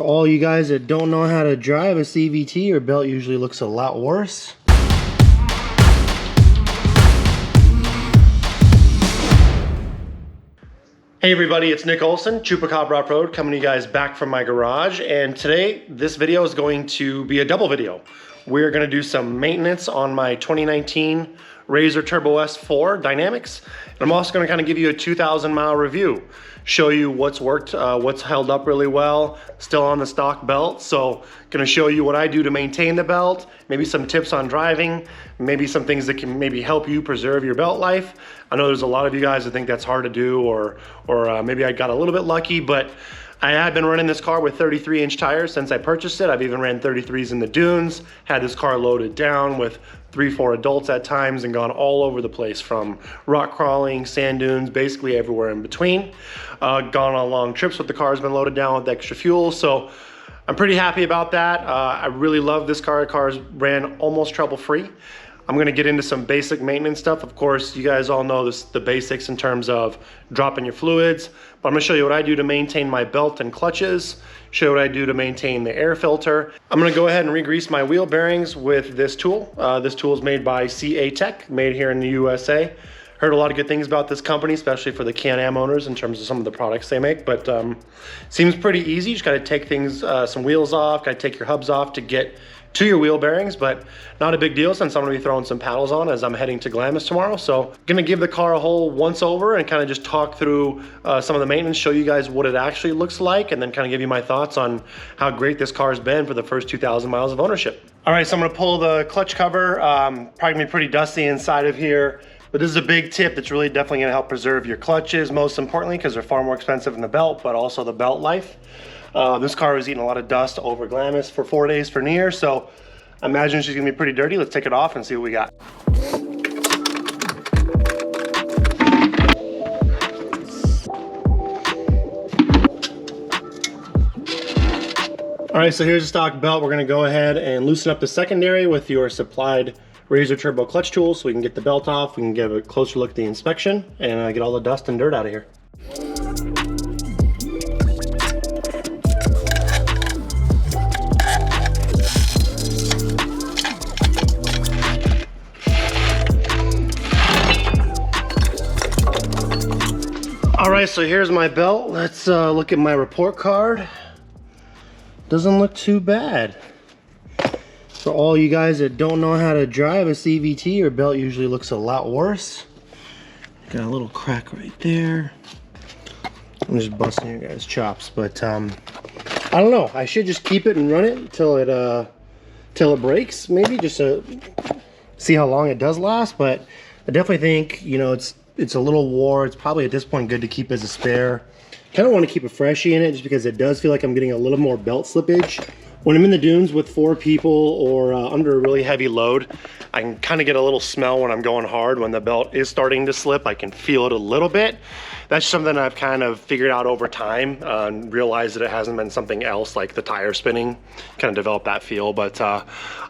For all you guys that don't know how to drive a CVT, your belt usually looks a lot worse. Hey everybody, it's Nick Olson, Chupacabra Offroad, coming to you guys back from my garage. And today, this video is going to be a double video. We're gonna do some maintenance on my 2019 RZR Turbo S Dynamix. And I'm also gonna kind of give you a 2,000 mile review. Show you what's worked, what's held up really well, still on the stock belt. So gonna show you what I do to maintain the belt, maybe some tips on driving, maybe some things that can maybe help you preserve your belt life. I know there's a lot of you guys that think that's hard to do, or maybe I got a little bit lucky, but I have been running this car with 33-inch tires since I purchased it. I've even ran 33s in the dunes, had this car loaded down with 3-4 adults at times and gone all over the place, from rock crawling, sand dunes, basically everywhere in between. Gone on long trips with the car, has been loaded down with extra fuel. So I'm pretty happy about that. I really love this car. The car's ran almost trouble-free. I'm gonna get into some basic maintenance stuff. Of course, you guys all know the basics in terms of dropping your fluids, but I'm gonna show you what I do to maintain my belt and clutches, show you what I do to maintain the air filter. I'm gonna go ahead and re-grease my wheel bearings with this tool. This tool is made by CA Tech, made here in the USA. Heard a lot of good things about this company, especially for the Can-Am owners in terms of some of the products they make, but seems pretty easy. You just gotta take things, some wheels off, gotta take your hubs off to get to your wheel bearings, but not a big deal since I'm gonna be throwing some paddles on as I'm heading to Glamis tomorrow. So gonna give the car a whole once over and kind of just talk through some of the maintenance, show you guys what it actually looks like, and then kind of give you my thoughts on how great this car has been for the first 2,000 miles of ownership. All right, so I'm gonna pull the clutch cover. Probably gonna be pretty dusty inside of here, but this is a big tip that's really definitely gonna help preserve your clutches, most importantly, because they're far more expensive than the belt, but also the belt life. This car was eating a lot of dust over Glamis for 4 days for New Year, so I imagine she's gonna be pretty dirty. Let's take it off and see what we got. All right, so here's the stock belt. We're gonna go ahead and loosen up the secondary with your supplied RZR Turbo clutch tool so we can get the belt off, we can give a closer look at the inspection, and get all the dust and dirt out of here. All right, so here's my belt. Let's look at my report card. Doesn't look too bad. For all you guys that don't know how to drive a CVT, your belt usually looks a lot worse. Got a little crack right there. I'm just busting your guys' chops, but I don't know. I should just keep it and run it till it breaks, maybe, just to see how long it does last. But I definitely think, you know, it's a little wore. It's probably at this point good to keep as a spare. Kind of want to keep a freshie in it just because it does feel like I'm getting a little more belt slippage. When I'm in the dunes with 4 people or under a really heavy load, I can kind of get a little smell when I'm going hard. When the belt is starting to slip, I can feel it a little bit. That's something I've kind of figured out over time and realized that it hasn't been something else like the tire spinning, kind of developed that feel. But I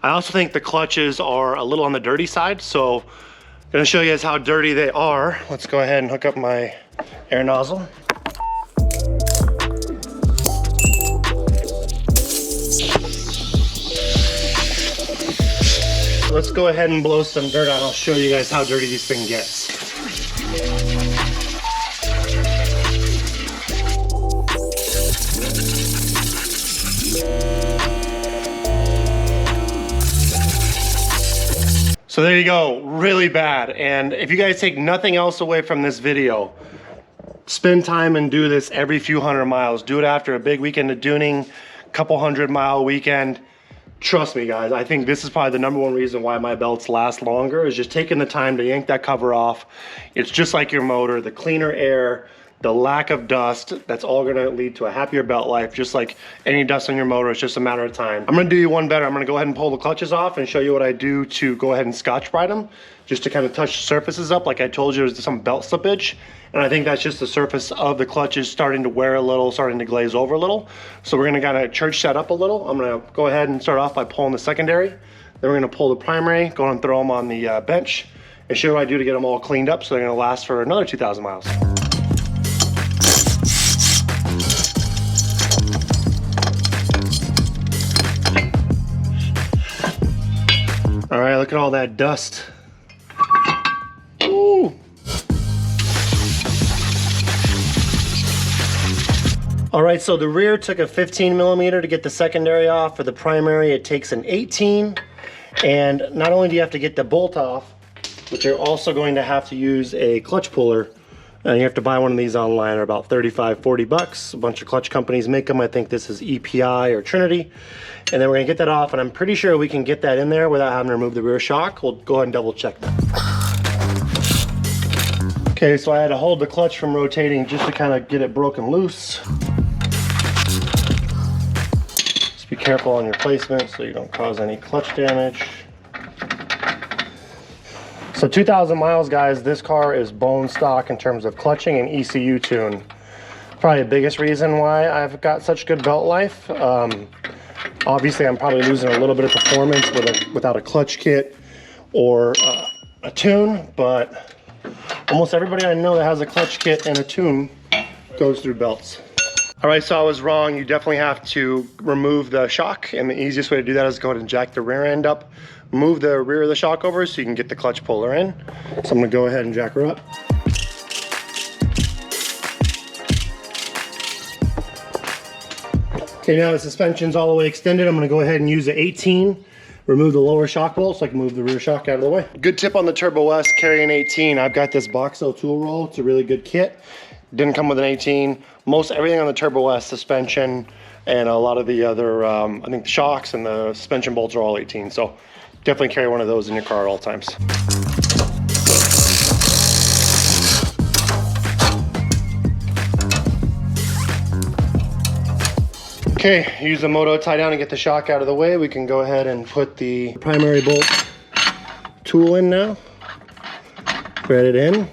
also think the clutches are a little on the dirty side, so I'm gonna show you guys how dirty they are. Let's go ahead and hook up my air nozzle. Let's go ahead and blow some dirt out. I'll show you guys how dirty this thing gets. So there you go, really bad. And if you guys take nothing else away from this video, spend time and do this every few hundred miles. Do it after a big weekend of duning, couple 100-mile weekend. Trust me, guys, I think this is probably the #1 reason why my belts last longer, is just taking the time to yank that cover off. It's just like your motor, the cleaner air, the lack of dust, that's all gonna lead to a happier belt life. Just like any dust on your motor, it's just a matter of time. I'm gonna do you one better. I'm gonna go ahead and pull the clutches off and show you what I do to go ahead and Scotch brite them, just to kind of touch the surfaces up. Like I told you, there's some belt slippage, and I think that's just the surface of the clutches starting to wear a little, starting to glaze over a little. So we're gonna kind of church that up a little. I'm gonna go ahead and start off by pulling the secondary. Then we're gonna pull the primary, go and throw them on the bench, and show you what I do to get them all cleaned up so they're gonna last for another 2,000 miles. look at all that dust. Ooh. All right, so the rear took a 15 millimeter to get the secondary off. For the primary, it takes an 18. And not only do you have to get the bolt off, but you're also going to have to use a clutch puller. You have to buy one of these online. They're about 35, 40 bucks. A bunch of clutch companies make them. I think this is EPI or Trinity. And then we're gonna get that off, and I'm pretty sure we can get that in there without having to remove the rear shock. We'll go ahead and double check that. Okay, so I had to hold the clutch from rotating just to kind of get it broken loose. Just be careful on your placement so you don't cause any clutch damage. So 2,000 miles, guys, this car is bone stock in terms of clutching and ECU tune. Probably the biggest reason why I've got such good belt life. Obviously, I'm probably losing a little bit of performance without a clutch kit or a tune, but almost everybody I know that has a clutch kit and a tune goes through belts. All right, so I was wrong. You definitely have to remove the shock, and the easiest way to do that is go ahead and jack the rear end up, move the rear of the shock over so you can get the clutch puller in. So I'm gonna go ahead and jack her up. Okay, now the suspension's all the way extended. I'm gonna go ahead and use the 18, remove the lower shock bolt so I can move the rear shock out of the way. Good tip on the Turbo S, carry an 18. I've got this Boxo tool roll. It's a really good kit. Didn't come with an 18. Most everything on the Turbo S, suspension, and a lot of the other, I think the shocks and the suspension bolts are all 18. So definitely carry one of those in your car at all times. Okay, use the moto tie down to get the shock out of the way. We can go ahead and put the primary bolt tool in now. Thread it in.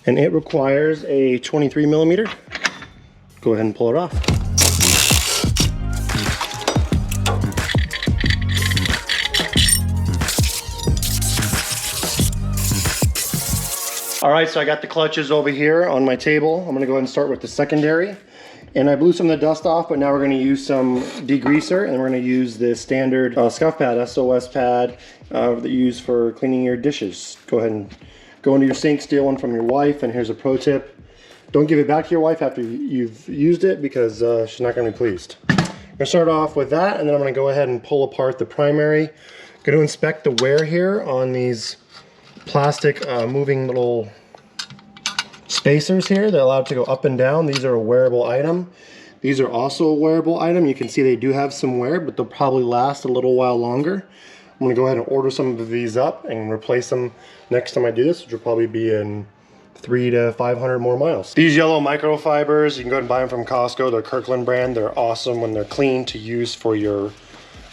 And it requires a 23 millimeter. Go ahead and pull it off. All right, so I got the clutches over here on my table. I'm gonna go ahead and start with the secondary. And I blew some of the dust off, but now we're gonna use some degreaser, and we're gonna use the standard scuff pad, SOS pad, that you use for cleaning your dishes. Go ahead and go into your sink, steal one from your wife, and here's a pro tip. Don't give it back to your wife after you've used it, because she's not gonna be pleased. I'm gonna start off with that, and then I'm gonna go ahead and pull apart the primary. I'm gonna inspect the wear here on these plastic moving little spacers here. They're allowed to go up and down. These are a wearable item. These are also a wearable item. You can see they do have some wear, but they'll probably last a little while longer. I'm gonna go ahead and order some of these up and replace them next time I do this, which will probably be in 300 to 500 more miles. These yellow microfibers, you can go ahead and buy them from Costco. They're Kirkland brand. They're awesome when they're clean to use for your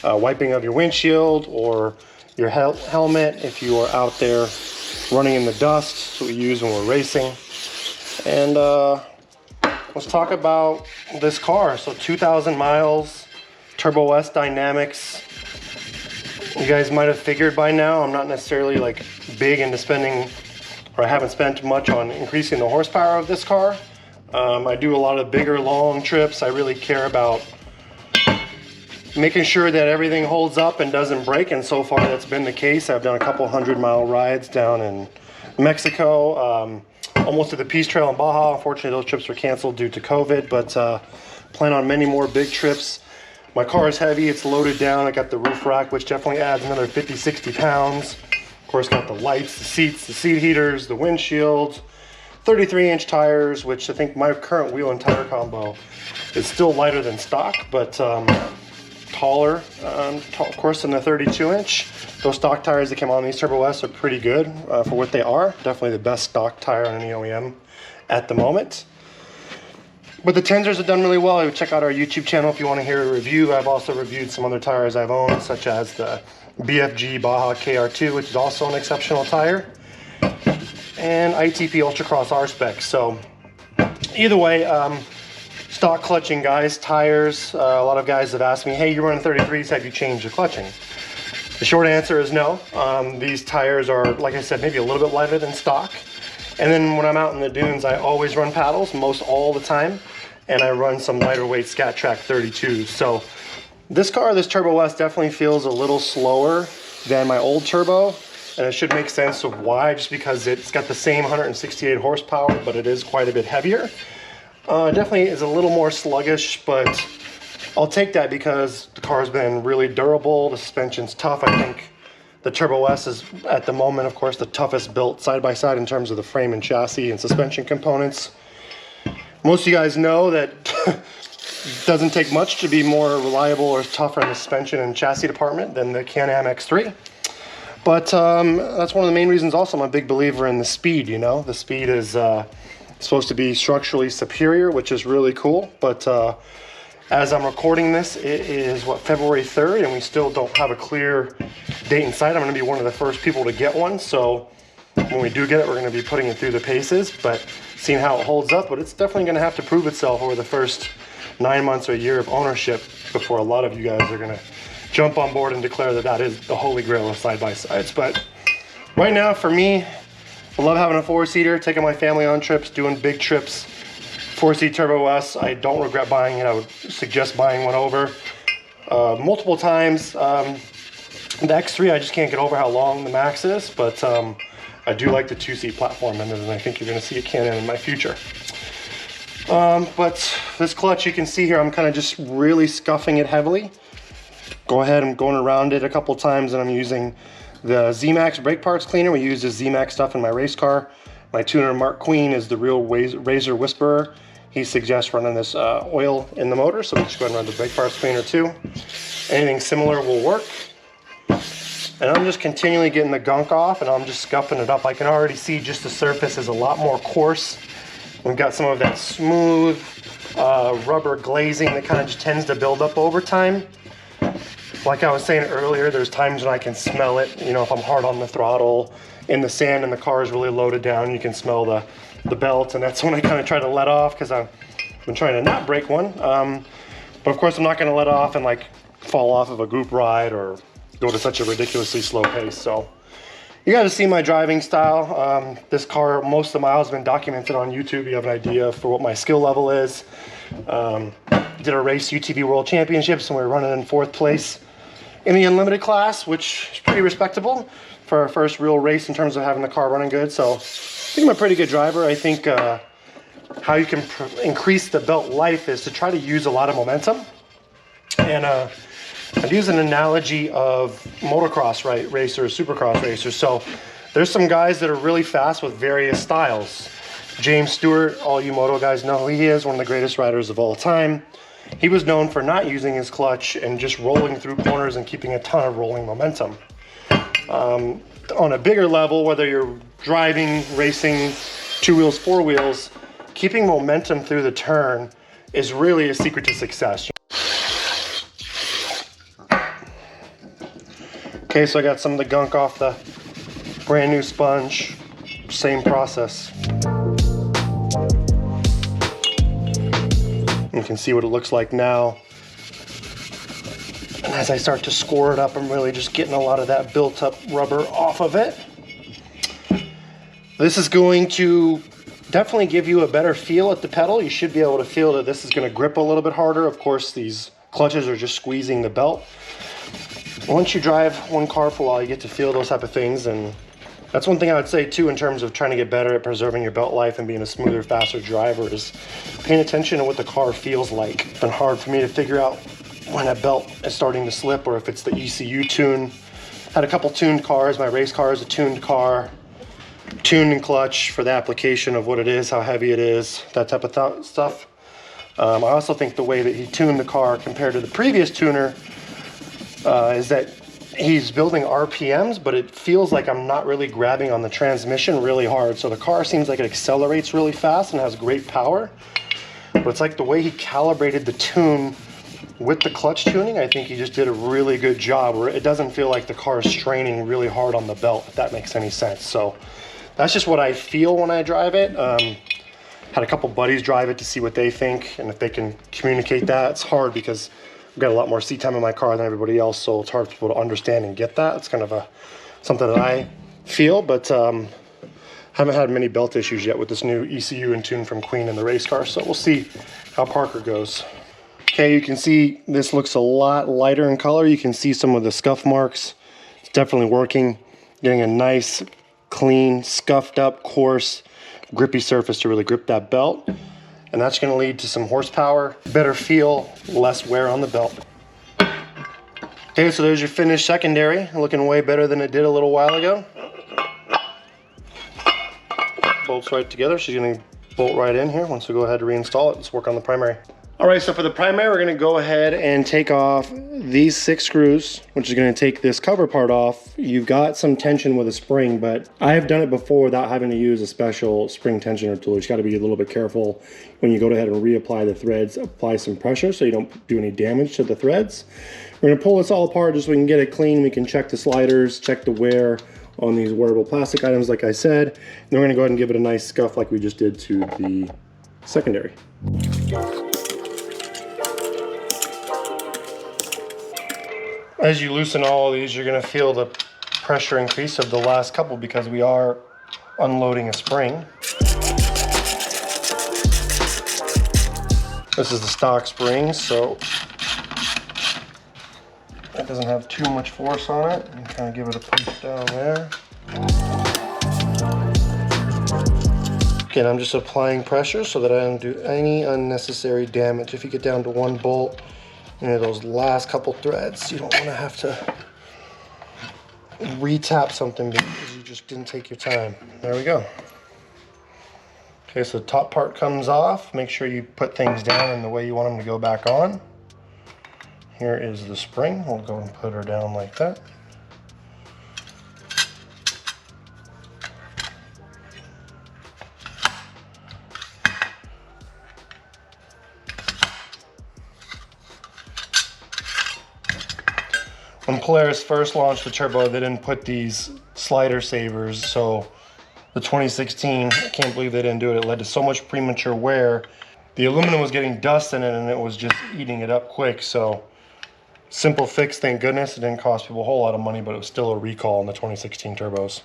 wiping of your windshield or your helmet if you are out there running in the dust. That's what we use when we're racing. And let's talk about this car. So 2,000 miles, Turbo S Dynamix. You guys might have figured by now, I'm not necessarily like big into spending, or I haven't spent much on increasing the horsepower of this car. I do a lot of bigger, long trips. I really care about making sure that everything holds up and doesn't break, and so far that's been the case. I've done a couple 100-mile rides down in Mexico, almost to the Peace Trail in Baja. Unfortunately, those trips were canceled due to COVID, but plan on many more big trips. My car is heavy, it's loaded down. I got the roof rack, which definitely adds another 50, 60 pounds. Of course, got the lights, the seats, the seat heaters, the windshield, 33-inch tires, which I think my current wheel and tire combo is still lighter than stock, but taller, of course, than the 32-inch. Those stock tires that came on these Turbo S are pretty good for what they are. Definitely the best stock tire on any OEM at the moment. But the Tensors have done really well. I would check out our YouTube channel if you want to hear a review. I've also reviewed some other tires I've owned, such as the BFG Baja KR2, which is also an exceptional tire, and ITP Ultracross R-Spec. So either way, stock clutching, guys, tires. A lot of guys have asked me, hey, you're running 33s, have you changed your clutching? The short answer is no. These tires are, like I said, maybe a little bit lighter than stock. And then when I'm out in the dunes, I always run paddles, most all the time. And I run some lighter weight Scat Track 32s. So this car, this Turbo S, definitely feels a little slower than my old turbo. And it should make sense of why, just because it's got the same 168 horsepower, but it is quite a bit heavier. Definitely is a little more sluggish, but I'll take that because the car's been really durable. The suspension's tough. I think the Turbo S is, at the moment, of course, the toughest built side-by-side in terms of the frame and chassis and suspension components. Most of you guys know that it doesn't take much to be more reliable or tougher in the suspension and chassis department than the Can-Am X3. But that's one of the main reasons also I'm a big believer in the speed, you know. The speed is supposed to be structurally superior, which is really cool. But as I'm recording this, it is, what, February 3rd, and we still don't have a clear date in sight. I'm going to be one of the first people to get one, so when we do get it, we're going to be putting it through the paces, but seeing how it holds up. But it's definitely going to have to prove itself over the first 9 months or a year of ownership before a lot of you guys are going to jump on board and declare that that is the holy grail of side-by-sides. But right now, for me, I love having a four-seater, taking my family on trips, doing big trips. 4C Turbo S, I don't regret buying it. I would suggest buying one over multiple times. The X3, I just can't get over how long the max is, but I do like the 2-seat platform, and I think you're going to see a Can-Am in my future. But this clutch, you can see here, I'm kind of just really scuffing it heavily. Go ahead, I'm going around it a couple times, and I'm using the Z-Max brake parts cleaner. We use the Z-Max stuff in my race car. My tuner, Mark Queen, is the real razor whisperer. He suggests running this oil in the motor, so we just go ahead and run the brake parts cleaner too. Anything similar will work. And I'm just continually getting the gunk off, and I'm just scuffing it up. I can already see just the surface is a lot more coarse. We've got some of that smooth rubber glazing that kind of just tends to build up over time. Like I was saying earlier, there's times when I can smell it. You know, if I'm hard on the throttle, in the sand, and the car is really loaded down, you can smell the belt, and that's when I kind of try to let off, because I've been trying to not break one. But of course, I'm not going to let off and like fall off of a group ride or go to such a ridiculously slow pace. So you got to see my driving style. This car, most of the miles have been documented on YouTube. You have an idea for what my skill level is. Did a race, UTV World Championships, and we were running in 4th place in the unlimited class, which is pretty respectable for our first real race in terms of having the car running good. So I think I'm a pretty good driver. I think how you can increase the belt life is to try to use a lot of momentum. And I'd use an analogy of motocross racers, supercross racers. So there's some guys that are really fast with various styles. James Stewart, all you moto guys know who he is, one of the greatest riders of all time. He was known for not using his clutch and just rolling through corners and keeping a ton of rolling momentum. On a bigger level, whether you're driving, racing, 2 wheels, 4 wheels, keeping momentum through the turn is really a secret to success. Okay, so I got some of the gunk off the brand new sponge. Same process. You can see what it looks like now. And as I start to score it up, I'm really just getting a lot of that built up rubber off of it. This is going to definitely give you a better feel at the pedal. You should be able to feel that this is going to grip a little bit harder. Of course, these clutches are just squeezing the belt. Once you drive one car for a while, you get to feel those type of things. And that's one thing I would say too, in terms of trying to get better at preserving your belt life and being a smoother, faster driver, is paying attention to what the car feels like. It's been hard for me to figure out when a belt is starting to slip, or if it's the ECU tune. Had a couple tuned cars. My race car is a tuned car. Tuned and clutch for the application of what it is, how heavy it is, that type of stuff. I also think the way that he tuned the car compared to the previous tuner is that he's building RPMs, but it feels like I'm not really grabbing on the transmission really hard. So the car seems like it accelerates really fast and has great power. But it's like the way he calibrated the tune with the clutch tuning, I think he just did a really good job where it doesn't feel like the car is straining really hard on the belt, if that makes any sense. So that's just what I feel when I drive it. Had a couple buddies drive it to see what they think and if they can communicate that. It's hard because I've got a lot more seat time in my car than everybody else, so it's hard for people to understand and get that. It's kind of something that I feel, but haven't had many belt issues yet with this new ECU and tune from Queen in the race car, so we'll see how Parker goes. Okay, you can see this looks a lot lighter in color. You can see some of the scuff marks. It's definitely working, getting a nice, clean, scuffed up, coarse, grippy surface to really grip that belt. And that's gonna lead to some horsepower, better feel, less wear on the belt. Okay, so there's your finished secondary, looking way better than it did a little while ago. Bolts right together. She's gonna bolt right in here. Once we go ahead to reinstall it, let's work on the primary. All right, so for the primary, we're gonna go ahead and take off these 6 screws, which is gonna take this cover part off. You've got some tension with a spring, but I have done it before without having to use a special spring tensioner tool. You just gotta be a little bit careful when you go ahead and reapply the threads. Apply some pressure so you don't do any damage to the threads. We're gonna pull this all apart just so we can get it clean. We can check the sliders, check the wear on these wearable plastic items, like I said. Then we're gonna go ahead and give it a nice scuff like we just did to the secondary. As you loosen all of these, you're gonna feel the pressure increase of the last couple because we are unloading a spring. This is the stock spring, so it doesn't have too much force on it. And kind of give it a push down there. Again, I'm just applying pressure so that I don't do any unnecessary damage. If you get down to one bolt, those last couple threads, you don't want to have to re-tap something because you just didn't take your time. There we go. Okay, so the top part comes off. Make sure you put things down in the way you want them to go back on. Here is the spring. We'll go and put her down like that. When Polaris first launched the turbo, they didn't put these slider savers, so the 2016, I can't believe they didn't do it. It led to so much premature wear. The aluminum was getting dust in it and it was just eating it up quick, so simple fix, thank goodness. It didn't cost people a whole lot of money, but it was still a recall on the 2016 turbos.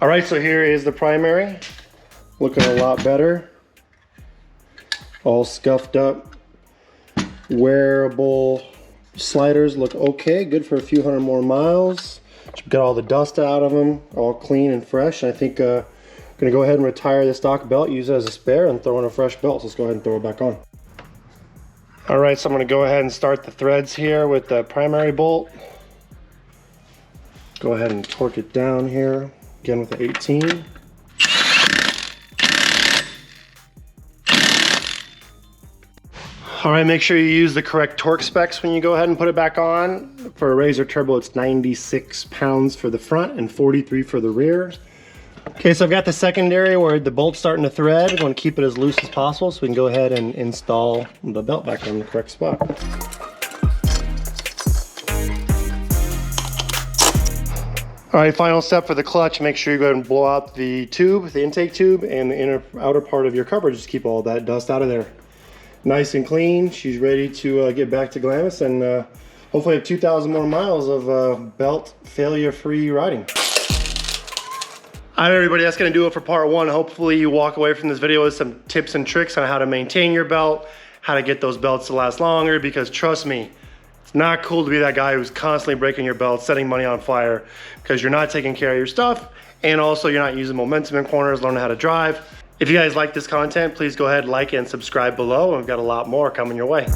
All right, so here is the primary, looking a lot better. All scuffed up. Wearable sliders look okay, good for a few hundred more miles. Got all the dust out of them, all clean and fresh. I think I'm gonna go ahead and retire the stock belt, use it as a spare, and throw in a fresh belt. So let's go ahead and throw it back on. All right, so I'm gonna go ahead and start the threads here with the primary bolt. Go ahead and torque it down here. Again with the 18. All right, make sure you use the correct torque specs when you go ahead and put it back on. For a RZR Turbo, it's 96 pounds for the front and 43 for the rear. Okay, so I've got the secondary where the bolt's starting to thread. I want to keep it as loose as possible so we can go ahead and install the belt back in the correct spot. All right, final step for the clutch. Make sure you go ahead and blow out the tube, the intake tube, and the outer part of your cover. Just keep all that dust out of there. Nice and clean. She's ready to get back to Glamis and hopefully have 2,000 more miles of belt failure-free riding. All right, everybody, that's gonna do it for part one. Hopefully you walk away from this video with some tips and tricks on how to maintain your belt, how to get those belts to last longer, because trust me, it's not cool to be that guy who's constantly breaking your belt, setting money on fire, because you're not taking care of your stuff, and also you're not using momentum in corners, learning how to drive. If you guys like this content, please go ahead, like and subscribe below, and we've got a lot more coming your way.